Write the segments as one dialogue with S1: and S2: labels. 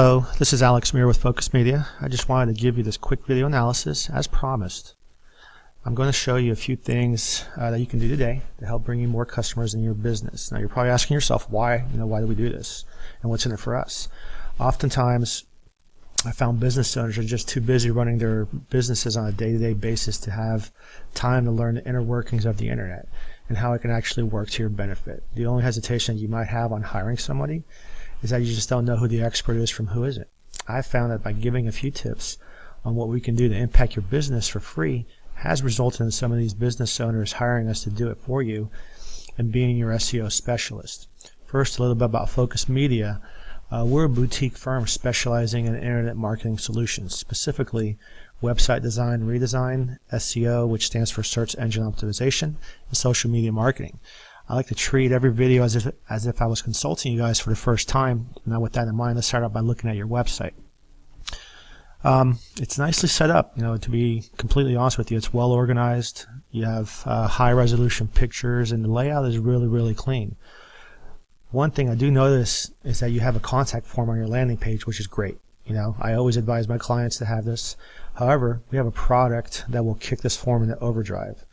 S1: Hello, this is Alex Muir with Focus Media. I just wanted to give you this quick video analysis as promised. I'm going to show you a few things that you can do today to help bring you more customers in your business. Now you're probably asking yourself why do we do this and what's in it for us? Oftentimes I found business owners are just too busy running their businesses on a day-to-day basis to have time to learn the inner workings of the internet and how it can actually work to your benefit. The only hesitation you might have on hiring somebody is that you just don't know who the expert is from who isn't. I found that by giving a few tips on what we can do to impact your business for free has resulted in some of these business owners hiring us to do it for you and being your SEO specialist. First, a little bit about Focus Media. We're a boutique firm specializing in internet marketing solutions, specifically website design, redesign, SEO, which stands for search engine optimization, and social media marketing. I like to treat every video as if I was consulting you guys for the first time. Now with that in mind, let's start out by looking at your website. It's nicely set up, to be completely honest with you. It's well organized. You have high resolution pictures and the layout is really clean. One thing I do notice is that you have a contact form on your landing page, which is great. I always advise my clients to have this. However, we have a product that will kick this form into overdrive.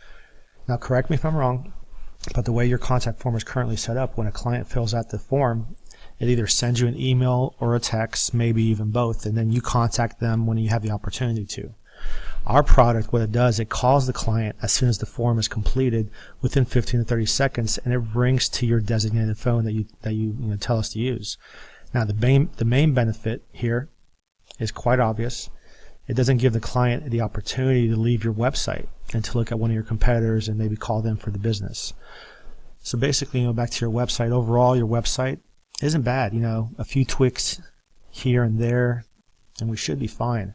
S1: Now correct me if I'm wrong, but the way your contact form is currently set up, when a client fills out the form, it either sends you an email or a text, maybe even both, and then you contact them when you have the opportunity to. Our product, what it does, it calls the client as soon as the form is completed within 15 to 30 seconds, and it rings to your designated phone that you tell us to use. Now the main benefit here is quite obvious. It doesn't give the client the opportunity to leave your website and to look at one of your competitors and maybe call them for the business. So basically, back to your website. Overall, your website isn't bad. A few tweaks here and there, and we should be fine.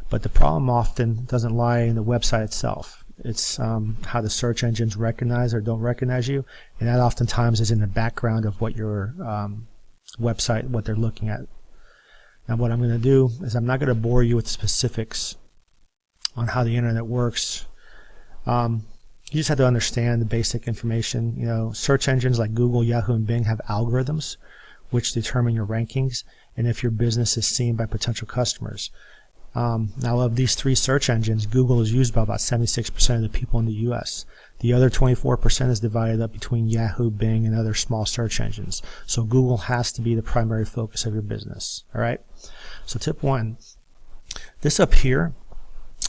S1: But the problem often doesn't lie in the website itself. It's how the search engines recognize or don't recognize you, and that oftentimes is in the background of what your website, what they're looking at. Now what I'm going to do is I'm not going to bore you with specifics on how the internet works. You just have to understand the basic information. Search engines like Google, Yahoo, and Bing have algorithms which determine your rankings and if your business is seen by potential customers. Now of these three search engines, Google is used by about 76% of the people in the US. The other 24% is divided up between Yahoo, Bing, and other small search engines. So Google has to be the primary focus of your business. Alright? So tip one, this up here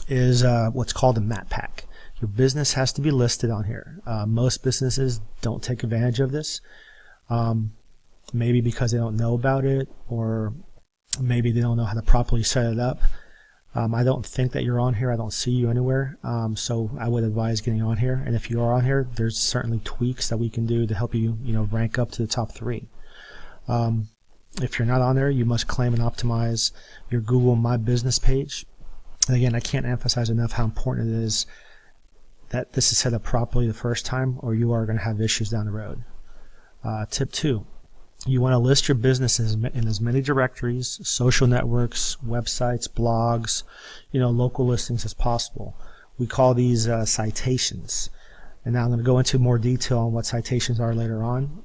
S1: is what's called a map pack. Your business has to be listed on here. Most businesses don't take advantage of this. Maybe because they don't know about it, or maybe they don't know how to properly set it up. I don't think that you're on here. I don't see you anywhere. So I would advise getting on here. And if you are on here, there's certainly tweaks that we can do to help you, rank up to the top 3. If you're not on there, you must claim and optimize your Google My Business page. And again, I can't emphasize enough how important it is that this is set up properly the first time, or you are going to have issues down the road. Tip 2. You want to list your business in as many directories, social networks, websites, blogs, local listings as possible. We call these citations. And now I'm going to go into more detail on what citations are later on.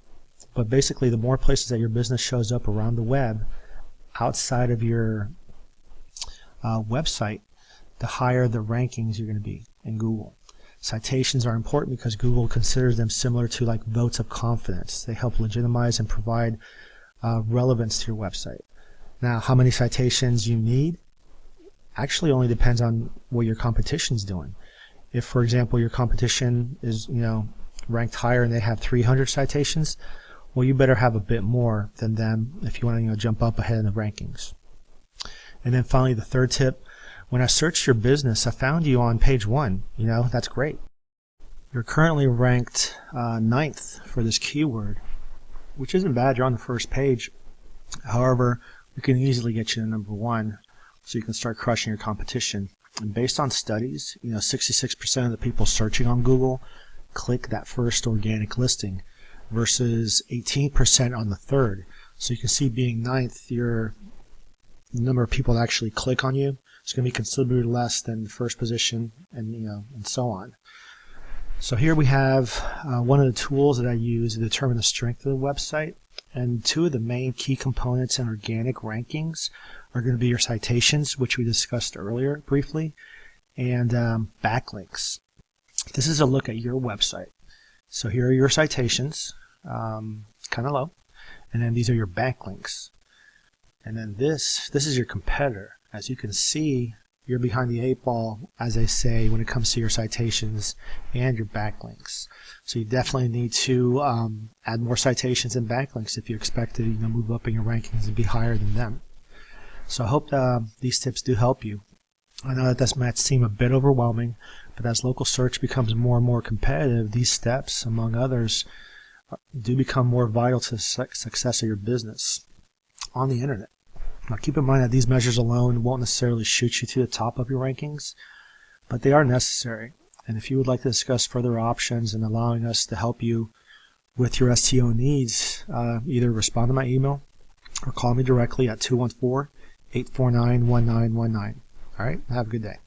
S1: But basically, the more places that your business shows up around the web outside of your website, the higher the rankings you're going to be in Google. Citations are important because Google considers them similar to like votes of confidence. They help legitimize and provide relevance to your website. Now, how many citations you need actually only depends on what your competition's doing. If, for example, your competition is ranked higher and they have 300 citations, well, you better have a bit more than them if you want to jump up ahead in the rankings. And then finally, the third tip. When I searched your business, I found you on page 1. That's great. You're currently ranked 9th for this keyword, which isn't bad. You're on the first page. However, we can easily get you to number 1, so you can start crushing your competition. And based on studies, 66% of the people searching on Google click that first organic listing versus 18% on the third. So you can see being 9th, the number of people that actually click on you, it's going to be considerably less than the first position, and and so on. So here we have one of the tools that I use to determine the strength of the website, And two of the main key components in organic rankings are going to be your citations, which we discussed earlier briefly, and backlinks. This is a look at your website. So here are your citations, kind of low, and then these are your backlinks. And then this is your competitor. As you can see, you're behind the 8 ball, as they say, when it comes to your citations and your backlinks. So you definitely need to add more citations and backlinks if you expect to move up in your rankings and be higher than them. So I hope these tips do help you. I know that this might seem a bit overwhelming, but as local search becomes more and more competitive, these steps, among others, do become more vital to the success of your business on the internet. Now keep in mind that these measures alone won't necessarily shoot you to the top of your rankings, but they are necessary. And if you would like to discuss further options and allowing us to help you with your SEO needs, either respond to my email or call me directly at 214-849-1919. All right, have a good day.